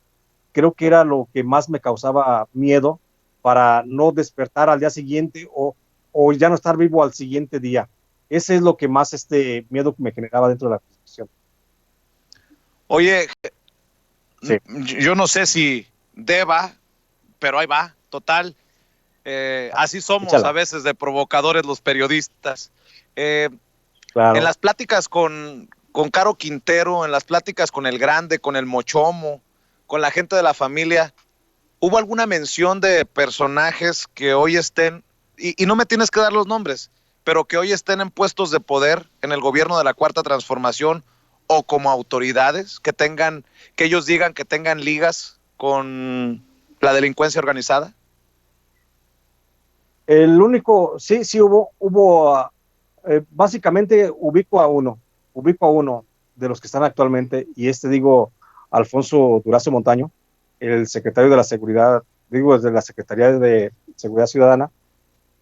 creo que era lo que más me causaba miedo para no despertar al día siguiente o ya no estar vivo al siguiente día. Ese es lo que más miedo me generaba dentro de la prisión. Oye, Sí, yo no sé si deba, pero ahí va, total. Así somos a échala, veces de provocadores los periodistas. Eh, en claro. las pláticas con Caro Quintero, en las pláticas con el Grande, con el Mochomo, con la gente de La Familia, ¿hubo alguna mención de personajes que hoy estén, y no me tienes que dar los nombres, pero que hoy estén en puestos de poder en el gobierno de la Cuarta Transformación o como autoridades, que ellos digan que tengan ligas con la delincuencia organizada? El único, sí, sí básicamente ubico a uno de los que están actualmente, y digo, Alfonso Durazo Montaño, el secretario de la Seguridad, digo, desde la Secretaría de Seguridad Ciudadana.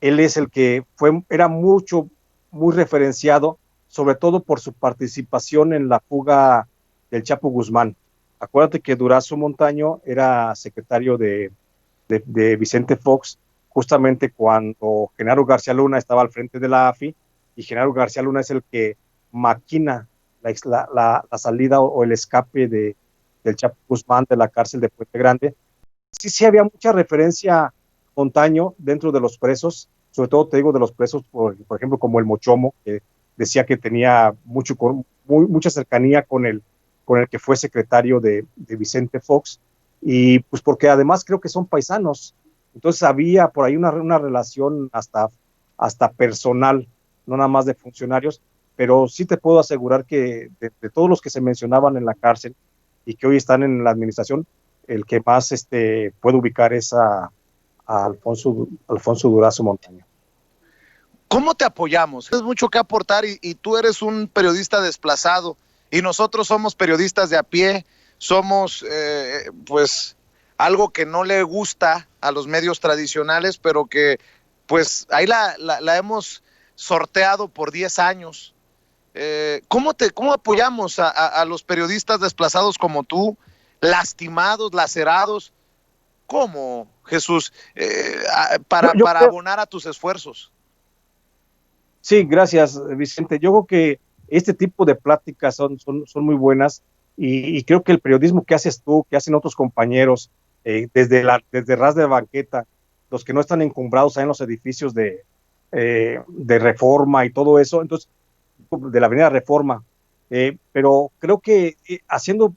Él es el que era muy referenciado, sobre todo por su participación en la fuga del Chapo Guzmán. Acuérdate que Durazo Montaño era secretario de Vicente Fox, justamente cuando Genaro García Luna estaba al frente de la AFI, y Genaro García Luna es el que maquina la salida o el escape del Chapo Guzmán de la cárcel de Puente Grande. Sí, sí había mucha referencia Montaño dentro de los presos, sobre todo te digo de los presos, por ejemplo, como el Mochomo, que decía que tenía mucha cercanía con el que fue secretario de Vicente Fox, y pues porque además creo que son paisanos, entonces había por ahí una relación hasta personal, no nada más de funcionarios, pero sí te puedo asegurar que de todos los que se mencionaban en la cárcel y que hoy están en la administración, el que más puede ubicar es a Alfonso Durazo Montaño. ¿Cómo te apoyamos? Tienes mucho que aportar y tú eres un periodista desplazado y nosotros somos periodistas de a pie, somos pues algo que no le gusta a los medios tradicionales, pero que pues ahí la hemos sorteado por 10 años. ¿Cómo apoyamos a los periodistas desplazados como tú, lastimados, lacerados? ¿Cómo, Jesús? Yo Para creo, abonar a tus esfuerzos. sí, gracias, Vicente. Yo creo que este tipo de pláticas son muy buenas, y creo que el periodismo que haces tú, que hacen otros compañeros, desde ras de banqueta, los que no están encumbrados ahí en los edificios de Reforma y todo eso, entonces, de la Avenida Reforma, pero creo que haciendo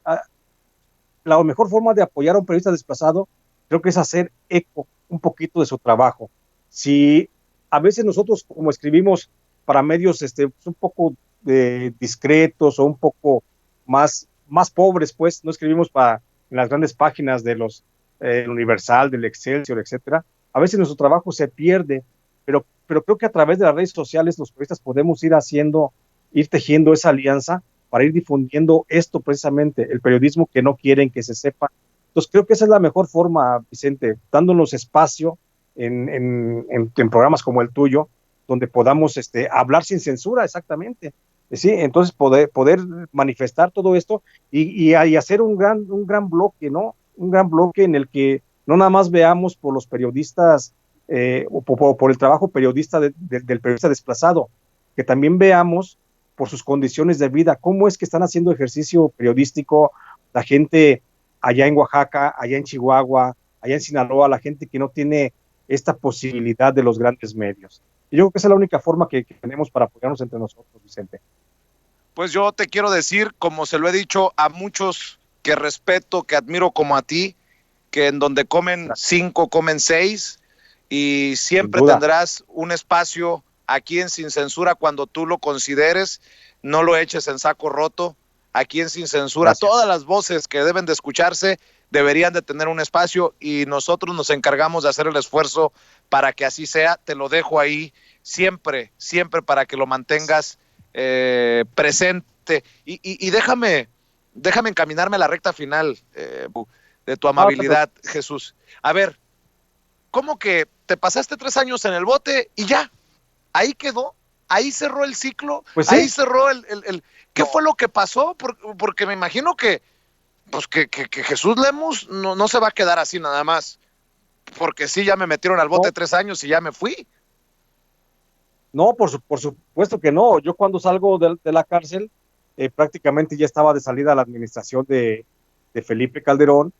la mejor forma de apoyar a un periodista desplazado, creo que es hacer eco un poquito de su trabajo. Si a veces nosotros, como escribimos para medios un poco discretos o un poco más pobres, pues no escribimos para en las grandes páginas de los el Universal, del Excelsior, etcétera. A veces nuestro trabajo se pierde, pero creo que a través de las redes sociales los periodistas podemos ir tejiendo esa alianza para ir difundiendo esto precisamente, el periodismo que no quieren que se sepa. Entonces creo que esa es la mejor forma, Vicente, dándonos espacio en programas como el tuyo, donde podamos hablar sin censura, exactamente. Sí, entonces poder manifestar todo esto y hacer un gran bloque, ¿no? Un gran bloque en el que no nada más veamos por los periodistas o por el trabajo periodista del periodista desplazado, que también veamos por sus condiciones de vida, cómo es que están haciendo ejercicio periodístico la gente allá en Oaxaca, allá en Chihuahua, allá en Sinaloa, la gente que no tiene esta posibilidad de los grandes medios. Y yo creo que esa es la única forma que tenemos para apoyarnos entre nosotros, Vicente. Pues yo te quiero decir, como se lo he dicho a muchos que respeto, que admiro como a ti, que en donde comen 5, comen 6, y siempre tendrás un espacio aquí en Sin Censura cuando tú lo consideres, no lo eches en saco roto. Aquí en Sin Censura, gracias. Todas las voces que deben de escucharse deberían de tener un espacio y nosotros nos encargamos de hacer el esfuerzo para que así sea. Te lo dejo ahí siempre para que lo mantengas presente. Y déjame encaminarme a la recta final de tu amabilidad, Jesús. A ver, ¿cómo que te pasaste 3 años en el bote y ya? Ahí quedó, ahí cerró el ciclo, pues sí. Ahí cerró el ¿qué fue lo que pasó? Porque me imagino que pues que Jesús Lemus no se va a quedar así nada más, porque sí, ya me metieron al bote 3 años y ya me fui. No, por supuesto que no. Yo cuando salgo de la cárcel, prácticamente ya estaba de salida la administración de Felipe Calderón.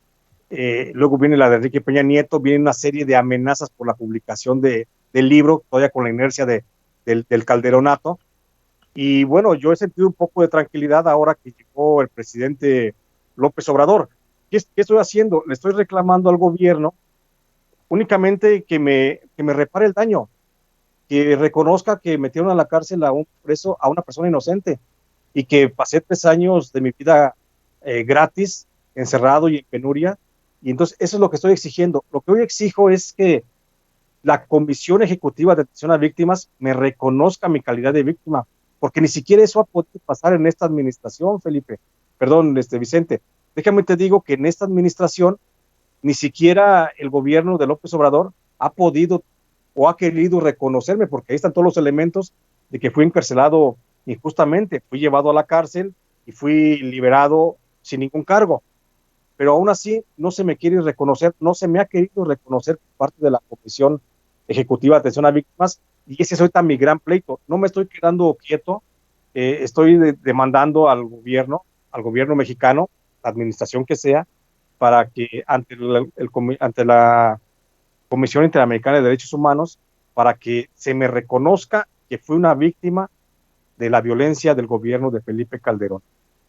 Luego viene la de Enrique Peña Nieto, viene una serie de amenazas por la publicación del libro, todavía con la inercia del Calderonato. Y bueno, yo he sentido un poco de tranquilidad ahora que llegó el presidente López Obrador. ¿Qué estoy haciendo? Le estoy reclamando al gobierno únicamente que me repare el daño, que reconozca que metieron a la cárcel a un preso, a una persona inocente, y que pasé 3 años de mi vida gratis, encerrado y en penuria. Y entonces eso es lo que estoy exigiendo. Lo que hoy exijo es que la Comisión Ejecutiva de Atención a Víctimas me reconozca mi calidad de víctima, porque ni siquiera eso ha podido pasar en esta administración, Felipe. Perdón, Vicente. Déjame te digo que en esta administración ni siquiera el gobierno de López Obrador ha podido o ha querido reconocerme, porque ahí están todos los elementos de que fui encarcelado injustamente, fui llevado a la cárcel y fui liberado sin ningún cargo. Pero aún así no se me quiere reconocer, no se me ha querido reconocer por parte de la Comisión Ejecutiva de Atención a Víctimas, y ese es ahorita mi gran pleito. No me estoy quedando quieto, estoy demandando al gobierno mexicano, la administración que sea, para que ante la Comisión Interamericana de Derechos Humanos, para que se me reconozca que fui una víctima de la violencia del gobierno de Felipe Calderón.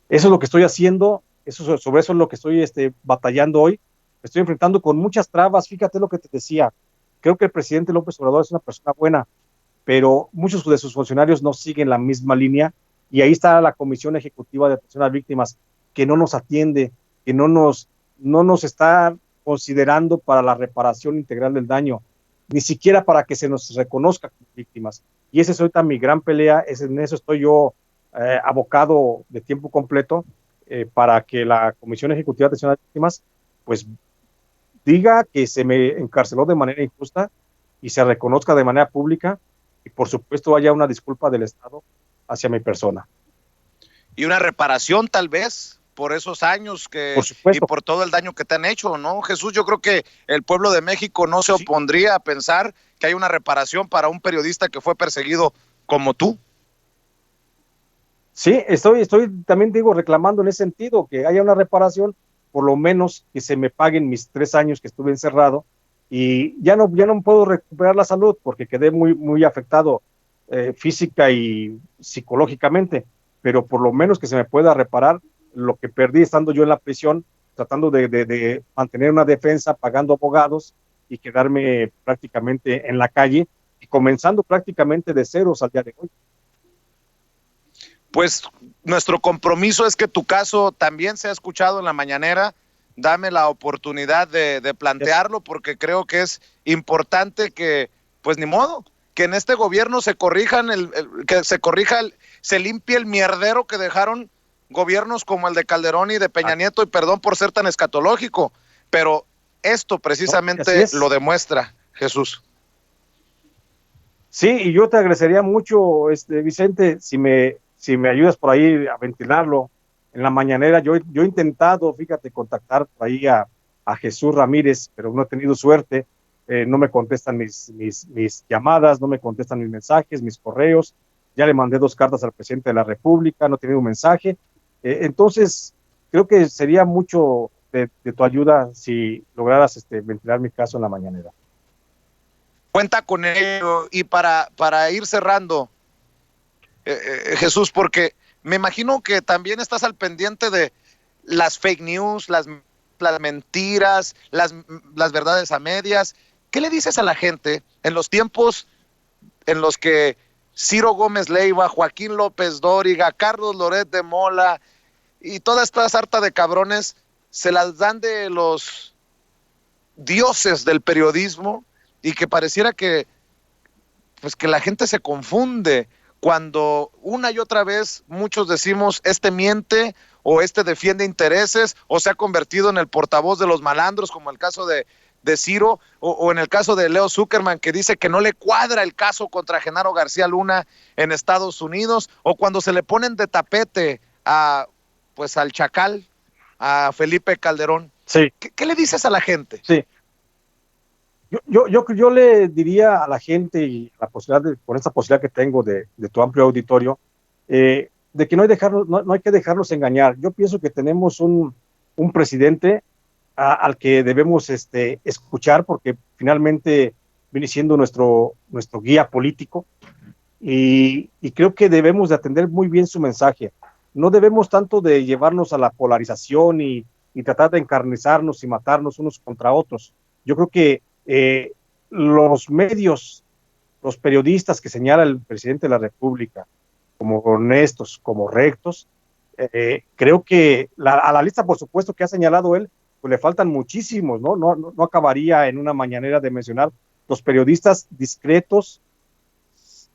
Eso es lo que estoy haciendo, sobre eso es lo que estoy batallando hoy. Me estoy enfrentando con muchas trabas. Fíjate lo que te decía. Creo que el presidente López Obrador es una persona buena, pero muchos de sus funcionarios no siguen la misma línea, y ahí está la Comisión Ejecutiva de Atención a Víctimas, que no nos atiende, que no nos está considerando para la reparación integral del daño, ni siquiera para que se nos reconozca como víctimas. Y esa es ahorita mi gran pelea, en eso estoy yo abocado de tiempo completo, para que la Comisión Ejecutiva de Atención a Víctimas pues diga que se me encarceló de manera injusta y se reconozca de manera pública, y por supuesto haya una disculpa del Estado hacia mi persona. Y una reparación tal vez por esos años y por todo el daño que te han hecho, ¿no, Jesús? Yo creo que el pueblo de México no se opondría a pensar que hay una reparación para un periodista que fue perseguido como tú. Sí, estoy también reclamando en ese sentido, que haya una reparación, por lo menos que se me paguen mis 3 años que estuve encerrado, y ya no puedo recuperar la salud porque quedé muy afectado física y psicológicamente, pero por lo menos que se me pueda reparar lo que perdí estando yo en la prisión, tratando de mantener una defensa, pagando abogados y quedarme prácticamente en la calle y comenzando prácticamente de ceros al día de hoy. Pues nuestro compromiso es que tu caso también sea escuchado en la mañanera, dame la oportunidad de plantearlo, porque creo que es importante que, pues ni modo, que en este gobierno se corrijan, se limpie el mierdero que dejaron gobiernos como el de Calderón y de Peña Nieto, y perdón por ser tan escatológico, pero esto precisamente lo demuestra, Jesús. Sí, y yo te agradecería mucho, Vicente, si me ayudas por ahí a ventilarlo. En la mañanera yo he intentado, fíjate, contactar por ahí a Jesús Ramírez, pero no he tenido suerte. No me contestan mis llamadas, no me contestan mis mensajes, mis correos. Ya le mandé 2 cartas al presidente de la República, no he tenido un mensaje. Entonces, creo que sería mucho de tu ayuda si lograras ventilar mi caso en la mañanera. Cuenta con ello. Y para ir cerrando, Jesús, porque me imagino que también estás al pendiente de las fake news, las mentiras, las verdades a medias. ¿Qué le dices a la gente en los tiempos en los que Ciro Gómez Leiva, Joaquín López Dóriga, Carlos Loret de Mola y toda esta sarta de cabrones se las dan de los dioses del periodismo, y que pareciera que, pues, que la gente se confunde cuando una y otra vez muchos decimos este miente o este defiende intereses o se ha convertido en el portavoz de los malandros, como el caso de Ciro, o en el caso de Leo Zuckerman, que dice que no le cuadra el caso contra Genaro García Luna en Estados Unidos, o cuando se le ponen de tapete pues al Chacal, a Felipe Calderón. Sí. ¿Qué le dices a la gente? Sí. Yo le diría a la gente, y la posibilidad con esta posibilidad que tengo de tu amplio auditorio, de que no hay que dejarnos engañar. Yo pienso que tenemos un presidente al que debemos escuchar, porque finalmente viene siendo nuestro guía político, y creo que debemos de atender muy bien su mensaje. No debemos tanto de llevarnos a la polarización y tratar de encarnizarnos y matarnos unos contra otros. Yo creo que los medios, los periodistas que señala el presidente de la República como honestos, como rectos, creo que a la lista, por supuesto, que ha señalado él, pues le faltan muchísimos, ¿no? No acabaría en una mañanera de mencionar los periodistas discretos,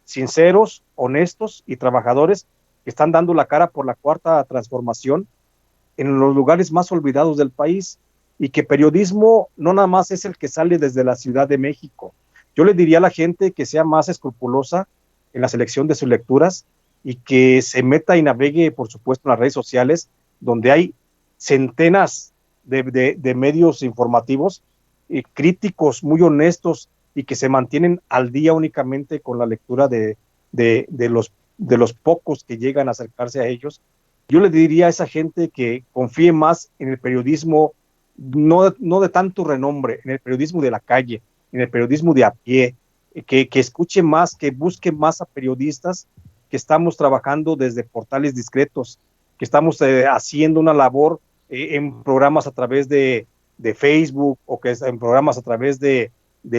sinceros, honestos y trabajadores que están dando la cara por la cuarta transformación en los lugares más olvidados del país, y que periodismo no nada más es el que sale desde la Ciudad de México. Yo le diría a la gente que sea más escrupulosa en la selección de sus lecturas y que se meta y navegue, por supuesto, en las redes sociales, donde hay centenas de medios informativos críticos, muy honestos, y que se mantienen al día únicamente con la lectura de los pocos que llegan a acercarse a ellos. Yo le diría a esa gente que confíe más en el periodismo, no de tanto renombre, en el periodismo de la calle, en el periodismo de a pie, que escuche más, que busque más a periodistas que estamos trabajando desde portales discretos, que estamos haciendo una labor en programas a través de Facebook, o que en programas a través del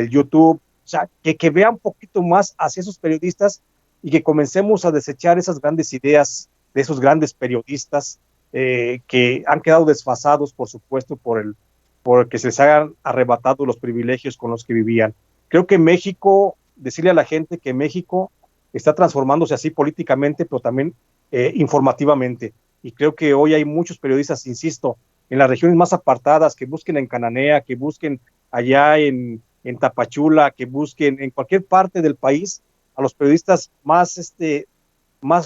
YouTube. O sea, que vea un poquito más hacia esos periodistas, y que comencemos a desechar esas grandes ideas de esos grandes periodistas que han quedado desfasados, por supuesto, por que se les hayan arrebatado los privilegios con los que vivían. Creo que México, decirle a la gente que México está transformándose así políticamente, pero también informativamente. Y creo que hoy hay muchos periodistas, insisto, en las regiones más apartadas, que busquen en Cananea, que busquen allá en Tapachula, que busquen en cualquier parte del país a los periodistas más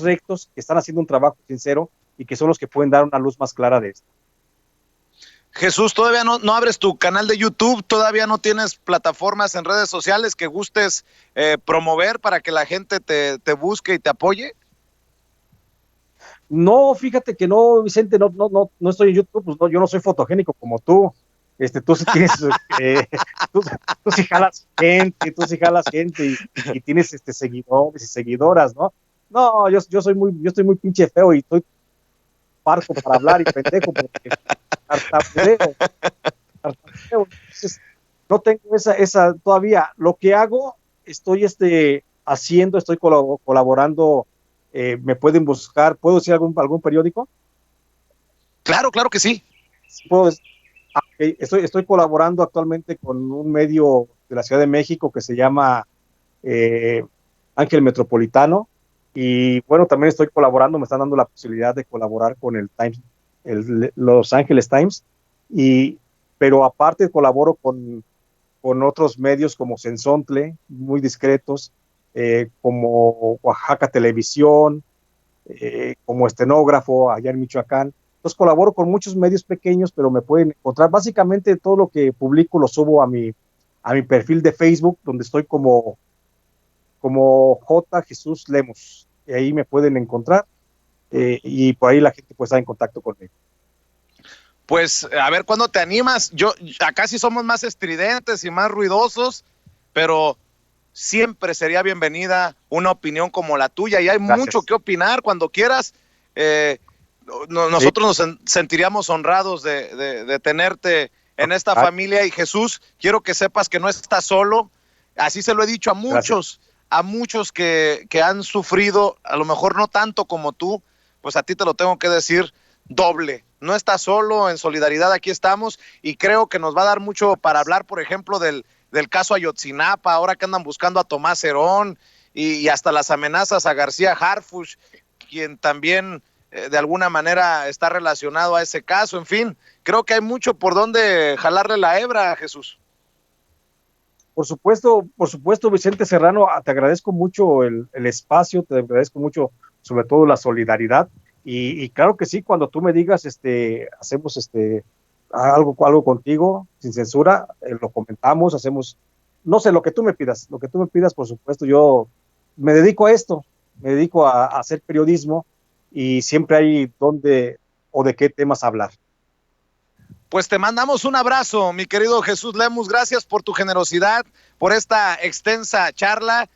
rectos, que están haciendo un trabajo sincero y que son los que pueden dar una luz más clara de esto. Jesús, ¿todavía no abres tu canal de YouTube? ¿Todavía no tienes plataformas en redes sociales que gustes promover para que la gente te busque y te apoye? No, fíjate que no, Vicente, no estoy en YouTube, pues no, yo no soy fotogénico como tú. Tú sí tienes, tú sí jalas gente, y tienes seguidores y seguidoras, ¿no? No, yo estoy muy pinche feo y estoy parco para hablar y pendejo porque tartamudeo. Entonces, no tengo esa todavía. Lo que hago, estoy haciendo, estoy colaborando. Me pueden buscar, ¿puedo decir algún periódico? Claro que sí. Puedo Estoy colaborando actualmente con un medio de la Ciudad de México que se llama eh, Ángel Metropolitano. Y bueno, también estoy colaborando, me están dando la posibilidad de colaborar con el Times, Los Angeles Times. Y, pero aparte colaboro con otros medios como Sensontle, muy discretos, como Oaxaca Televisión, como estenógrafo allá en Michoacán. Entonces colaboro con muchos medios pequeños, pero me pueden encontrar. Básicamente todo lo que publico lo subo a mi perfil de Facebook, donde estoy como J. Jesús Lemos. Y ahí me pueden encontrar y por ahí la gente puede estar en contacto conmigo. Pues a ver cuándo te animas. Acá sí somos más estridentes y más ruidosos, pero siempre sería bienvenida una opinión como la tuya y hay mucho Gracias. que opinar cuando quieras. Eh, Sí, Nosotros nos sentiríamos honrados de tenerte en esta ah, familia y Jesús, quiero que sepas que no estás solo. Así se lo he dicho gracias. a muchos que han sufrido, a lo mejor no tanto como tú, pues a ti te lo tengo que decir doble. No estás solo, en solidaridad aquí estamos y creo que nos va a dar mucho para hablar, por ejemplo, del caso Ayotzinapa, ahora que andan buscando a Tomás Herón y hasta las amenazas a García Harfuch, quien también de alguna manera está relacionado a ese caso. En fin, creo que hay mucho por donde jalarle la hebra, Jesús. Por supuesto, Vicente Serrano, te agradezco mucho el espacio, te agradezco mucho, sobre todo la solidaridad. Y claro que sí, cuando tú me digas, hacemos algo contigo, sin censura, lo comentamos, hacemos, no sé, lo que tú me pidas, por supuesto, yo me dedico a esto, me dedico a hacer periodismo y siempre hay dónde o de qué temas hablar. Pues te mandamos un abrazo, mi querido Jesús Lemus. Gracias por tu generosidad, por esta extensa charla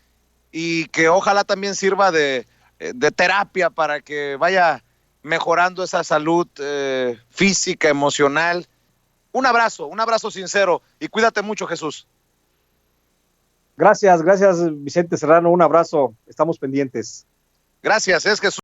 y que ojalá también sirva de terapia para que vaya mejorando esa salud física, emocional. Un abrazo sincero y cuídate mucho, Jesús. Gracias, Vicente Serrano, un abrazo, estamos pendientes. Gracias, es Jesús.